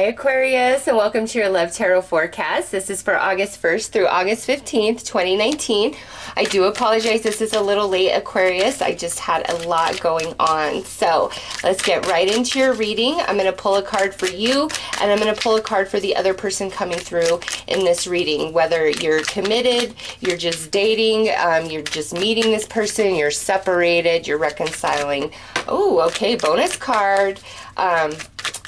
Hi Aquarius, and welcome to your Love Tarot forecast. This is for August 1st through August 15th, 2019. I do apologize, this is a little late, Aquarius. I just had a lot going on. So let's get right into your reading. I'm going to pull a card for you, and I'm going to pull a card for the other person coming through in this reading. Whether you're committed, you're just dating, you're just meeting this person, you're separated, you're reconciling. Oh, okay, bonus card.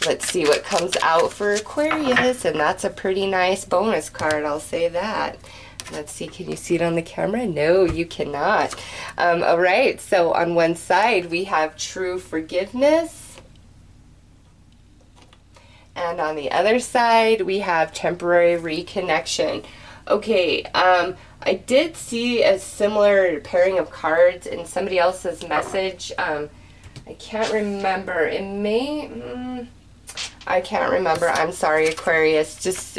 Let's see what comes out for Aquarius, and that's a pretty nice bonus card, I'll say that. Let's see, can you see it on the camera? No, you cannot. All right, so on one side we have true forgiveness, and on the other side we have temporary reconnection. Okay, I did see a similar pairing of cards in somebody else's message. I can't remember. It may... I can't remember. I'm sorry, Aquarius. Just,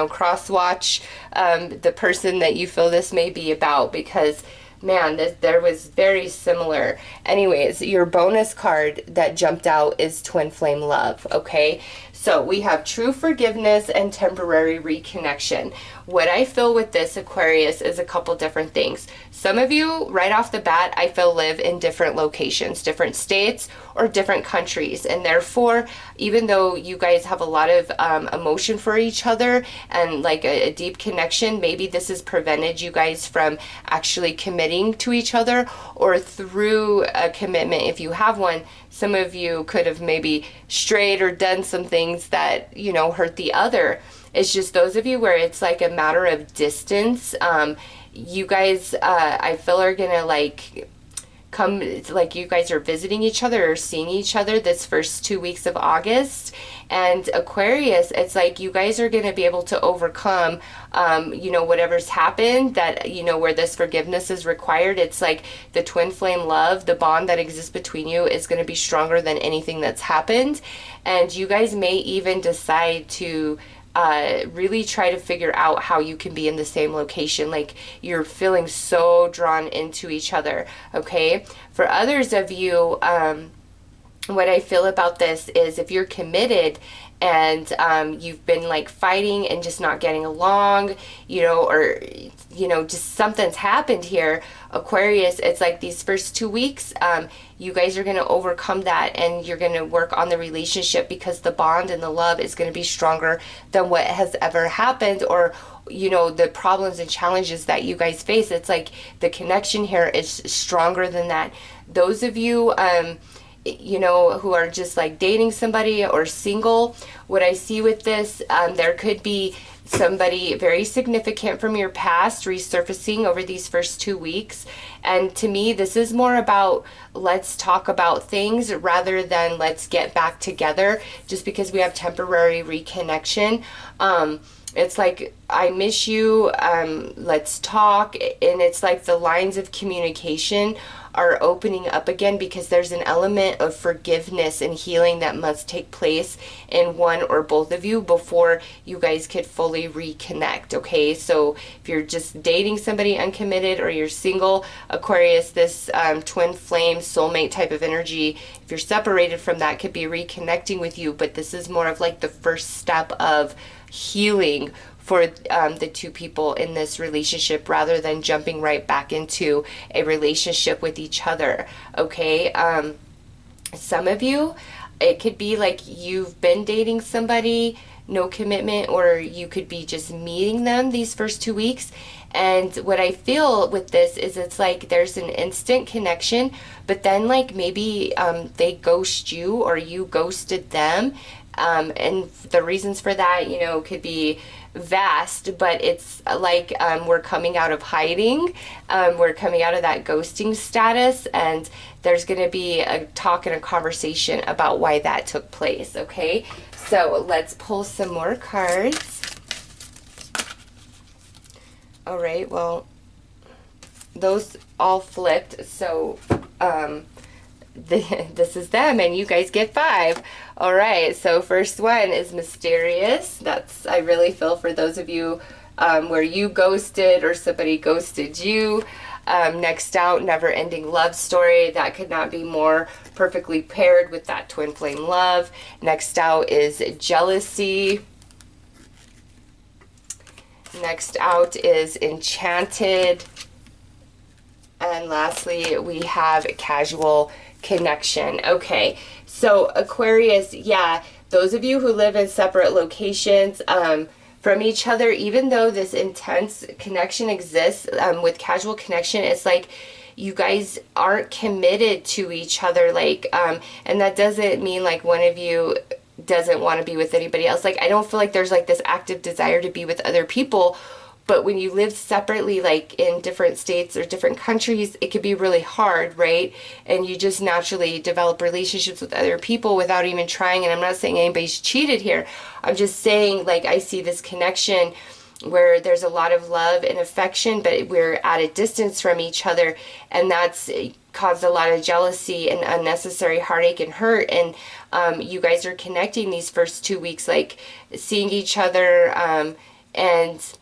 cross-watch the person that you feel this may be about, because, man, there was very similar. Anyways, your bonus card that jumped out is Twin Flame Love, okay? So we have true forgiveness and temporary reconnection. What I feel with this, Aquarius, is a couple different things. Some of you, right off the bat, I feel live in different locations, different states, or different countries. And therefore, even though you guys have a lot of emotion for each other and like a deep connection, maybe this has prevented you guys from actually committing to each other, or through a commitment, if you have one, some of you could have maybe strayed or done some things that, hurt the other. It's just those of you where it's like a matter of distance. You guys, I feel, are gonna come, like you guys are visiting each other or seeing each other this first 2 weeks of August. And Aquarius, it's like you guys are going to be able to overcome, whatever's happened, that, where this forgiveness is required. It's like the twin flame love, the bond that exists between you is going to be stronger than anything that's happened. And you guys may even decide to really try to figure out how you can be in the same location. Like, you're feeling so drawn into each other, okay? For others of you, what I feel about this is if you're committed and you've been like fighting and just not getting along, or just something's happened here, Aquarius, it's like these first 2 weeks, you guys are going to overcome that, and you're going to work on the relationship, because the bond and the love is going to be stronger than what has ever happened, or the problems and challenges that you guys face. It's like the connection here is stronger than that. Those of you who are just like dating somebody or single, what I see with this, there could be somebody very significant from your past resurfacing over these first 2 weeks. And to me, this is more about let's talk about things rather than let's get back together, just because we have temporary reconnection. It's like, I miss you, let's talk. And it's like the lines of communication are opening up again, because there's an element of forgiveness and healing that must take place in one or both of you before you guys could fully reconnect, okay? So if you're just dating somebody uncommitted, or you're single, Aquarius, this twin flame soulmate type of energy, if you're separated from that, could be reconnecting with you. But this is more of like the first step of healing for the two people in this relationship, rather than jumping right back into a relationship with each other, okay? Some of you, it could be like you've been dating somebody, no commitment, or you could be just meeting them these first 2 weeks. And what I feel with this is it's like there's an instant connection, but then like maybe they ghost you, or you ghosted them. And the reasons for that, could be vast, but it's like we're coming out of hiding, we're coming out of that ghosting status, and there's going to be a talk and a conversation about why that took place, okay? So let's pull some more cards. All right, well, those all flipped, so this is them, and you guys get 5. All right, so first one is mysterious. That's, I really feel for those of you where you ghosted or somebody ghosted you. Next out, never-ending love story. That could not be more perfectly paired with that twin flame love. Next out is jealousy. Next out is enchanted. And lastly, we have casual connection. Okay, so Aquarius, yeah, those of you who live in separate locations from each other, even though this intense connection exists with casual connection, it's like you guys aren't committed to each other, like, and that doesn't mean like one of you doesn't want to be with anybody else. Like, I don't feel like there's like this active desire to be with other people. But when you live separately, like in different states or different countries, it could be really hard, right? And you just naturally develop relationships with other people without even trying. And I'm not saying anybody's cheated here. I'm just saying, like, I see this connection where there's a lot of love and affection, but we're at a distance from each other. And that's caused a lot of jealousy and unnecessary heartache and hurt. And you guys are connecting these first 2 weeks, like seeing each other, and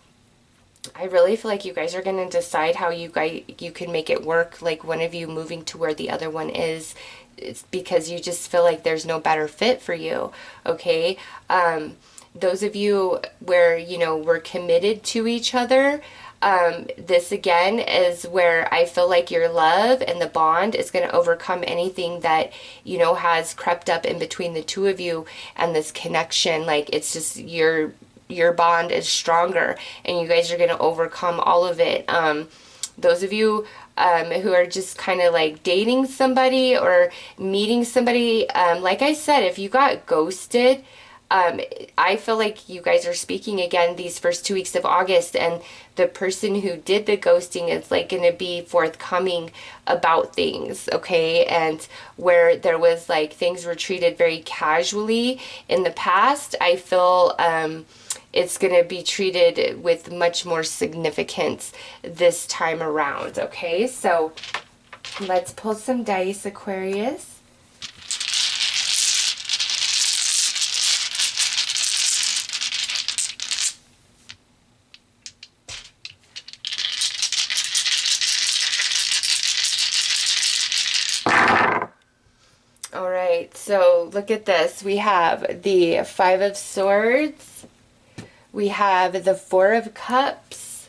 I really feel like you guys are going to decide how you can make it work, like one of you moving to where the other one is. It's because you just feel like there's no better fit for you, okay? Those of you where, you know, we're committed to each other, this again is where I feel like your love and the bond is going to overcome anything that, you know, has crept up in between the two of you and this connection. Like, it's just your bond is stronger and you guys are going to overcome all of it. Those of you who are just kind of like dating somebody or meeting somebody, like I said, if you got ghosted, I feel like you guys are speaking again these first 2 weeks of August, and the person who did the ghosting is like going to be forthcoming about things, okay? And where there was like things were treated very casually in the past, I feel it's going to be treated with much more significance this time around, okay? So let's pull some dice, Aquarius. All right, so look at this. We have the Five of Swords. We have the Four of Cups.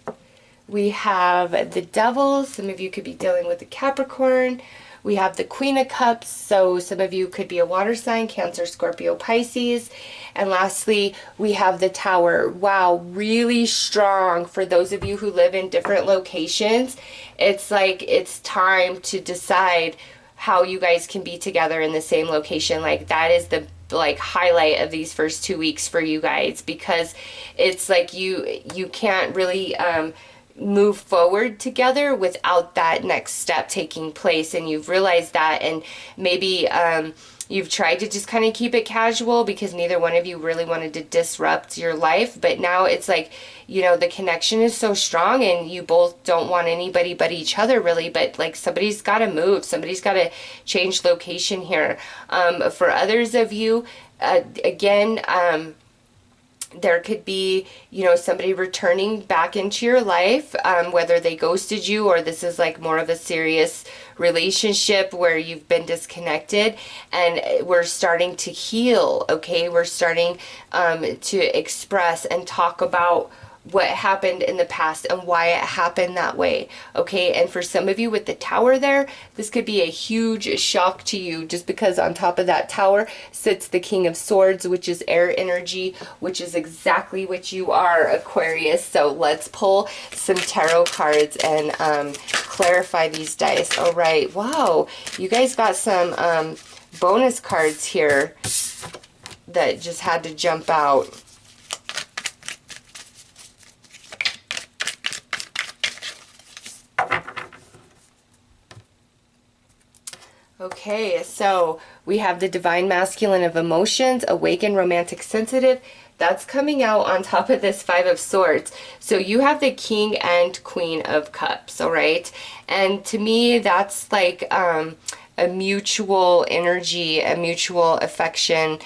We have the Devil. Some of you could be dealing with the Capricorn. We have the Queen of Cups. So some of you could be a water sign, Cancer, Scorpio, Pisces. And lastly, we have the Tower. Wow, really strong for those of you who live in different locations. It's like it's time to decide how you guys can be together in the same location. Like, that is the like highlight of these first 2 weeks for you guys, because it's like you can't really move forward together without that next step taking place, and you've realized that. And maybe you've tried to just kind of keep it casual because neither one of you really wanted to disrupt your life, but now it's like, you know, the connection is so strong and you both don't want anybody but each other, really. But like, somebody's got to move, somebody's got to change location here. For others of you, again, there could be, you know, somebody returning back into your life, whether they ghosted you or this is like more of a serious relationship where you've been disconnected, and we're starting to heal, okay? We're starting to express and talk about what happened in the past and why it happened that way, okay? And for some of you with the Tower there, this could be a huge shock to you, just because on top of that Tower sits the King of Swords, which is air energy, which is exactly what you are, Aquarius. So let's pull some tarot cards and clarify these dice. All right, wow, you guys got some bonus cards here that just had to jump out. Okay, so we have the Divine Masculine of Emotions, Awakened, Romantic, Sensitive. That's coming out on top of this Five of Swords. So you have the King and Queen of Cups, all right? And to me, that's like a mutual energy, a mutual affection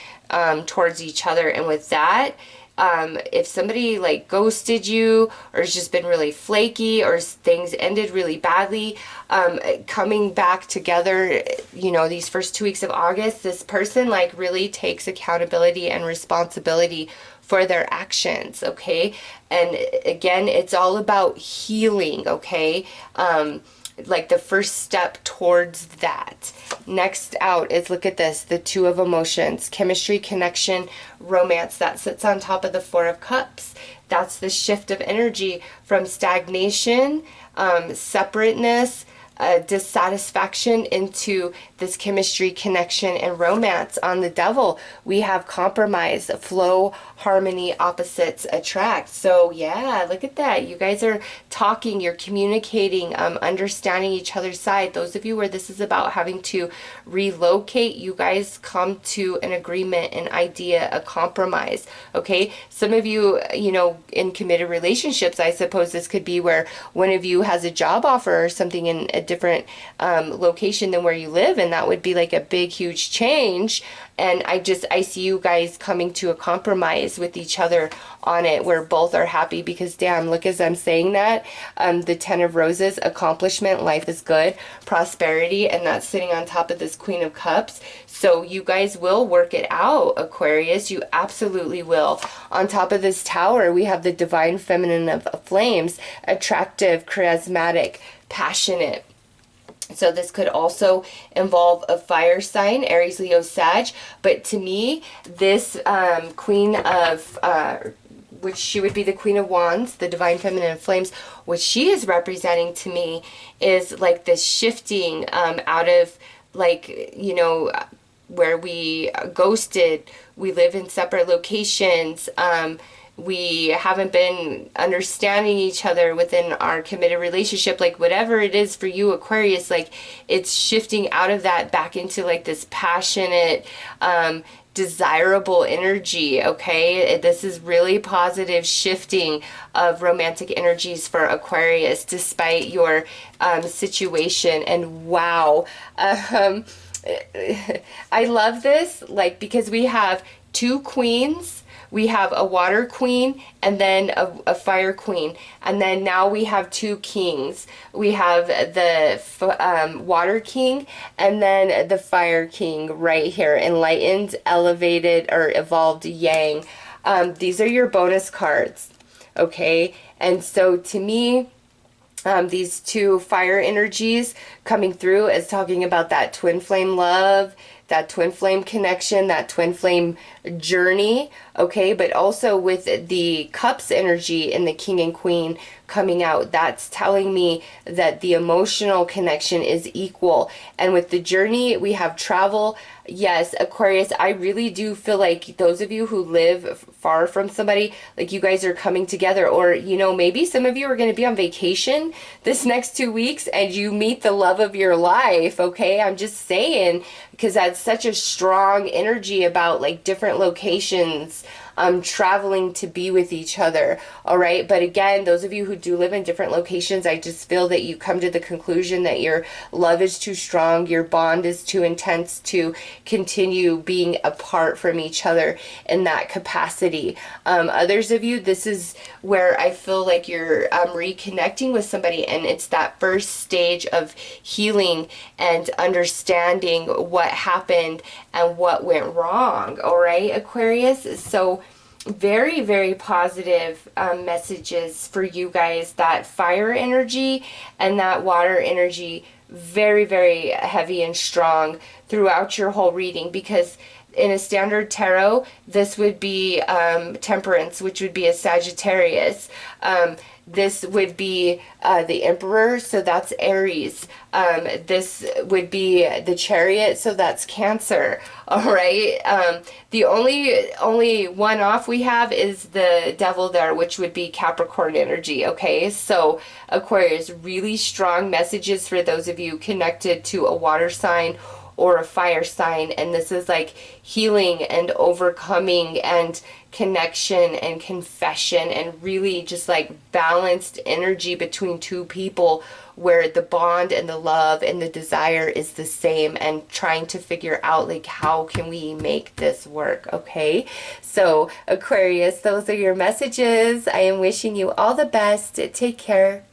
towards each other. And with that, If somebody like ghosted you or has just been really flaky or things ended really badly, coming back together, you know, these first 2 weeks of August, this person like really takes accountability and responsibility for their actions, okay? And again, it's all about healing, okay? Like the first step towards that. Next out is, look at this, the Two of Emotions, chemistry, connection, romance. That sits on top of the Four of Cups. That's the shift of energy from stagnation, separateness, dissatisfaction into this chemistry, connection, and romance. On the Devil, we have compromise, flow, harmony, opposites attract. So yeah, look at that. You guys are talking, you're communicating, understanding each other's side. Those of you where this is about having to relocate, you guys come to an agreement, an idea, a compromise. Okay, some of you, you know, in committed relationships, I suppose this could be where one of you has a job offer or something in a different location than where you live, and that would be like a big huge change. And I see you guys coming to a compromise with each other on it where both are happy, because damn, look, as I'm saying that, the Ten of Roses, accomplishment, life is good, prosperity, and that's sitting on top of this Queen of Cups. So you guys will work it out, Aquarius. You absolutely will. On top of this Tower, we have the Divine Feminine of Flames, attractive, charismatic, passionate. So this could also involve a fire sign, Aries, Leo, Sag. But to me, this Queen of, which she would be the Queen of Wands, the Divine Feminine of Flames, what she is representing to me is like this shifting out of, like, you know, where we ghosted, we live in separate locations, we haven't been understanding each other within our committed relationship, like whatever it is for you, Aquarius, like it's shifting out of that back into like this passionate, desirable energy, okay? This is really positive shifting of romantic energies for Aquarius despite your situation. And wow, I love this, like, because we have two queens. We have a water queen and then a fire queen. And then now we have two kings. We have the water king and then the fire king right here. Enlightened, elevated, or evolved yang. These are your bonus cards. Okay? And so to me, these two fire energies coming through is talking about that twin flame love, that twin flame connection, that twin flame journey, okay? But also with the cups energy and the king and queen coming out, that's telling me that the emotional connection is equal. And with the journey, we have travel. Yes, Aquarius, I really do feel like those of you who live far from somebody, like you guys are coming together, or, you know, maybe some of you are going to be on vacation this next 2 weeks and you meet the love of your life, okay? I'm just saying, because that's such a strong energy about like different locations, traveling to be with each other, all right? But again, those of you who do live in different locations, I just feel that you come to the conclusion that your love is too strong, your bond is too intense to continue being apart from each other in that capacity. Others of you, this is where I feel like you're reconnecting with somebody, and it's that first stage of healing and understanding what happened and what went wrong, all right, Aquarius? So very, very positive messages for you guys. That fire energy and that water energy, very, very heavy and strong throughout your whole reading, because in a standard tarot, this would be Temperance, which would be a Sagittarius. This would be the Emperor, so that's Aries. This would be the Chariot, so that's Cancer. All right. The only one off we have is the Devil there, which would be Capricorn energy. Okay, so Aquarius, really strong messages for those of you connected to a water sign or a fire sign, and this is like healing and overcoming and connection and confession and really just like balanced energy between two people where the bond and the love and the desire is the same, and trying to figure out like how can we make this work. Okay, so Aquarius, those are your messages. I am wishing you all the best. Take care.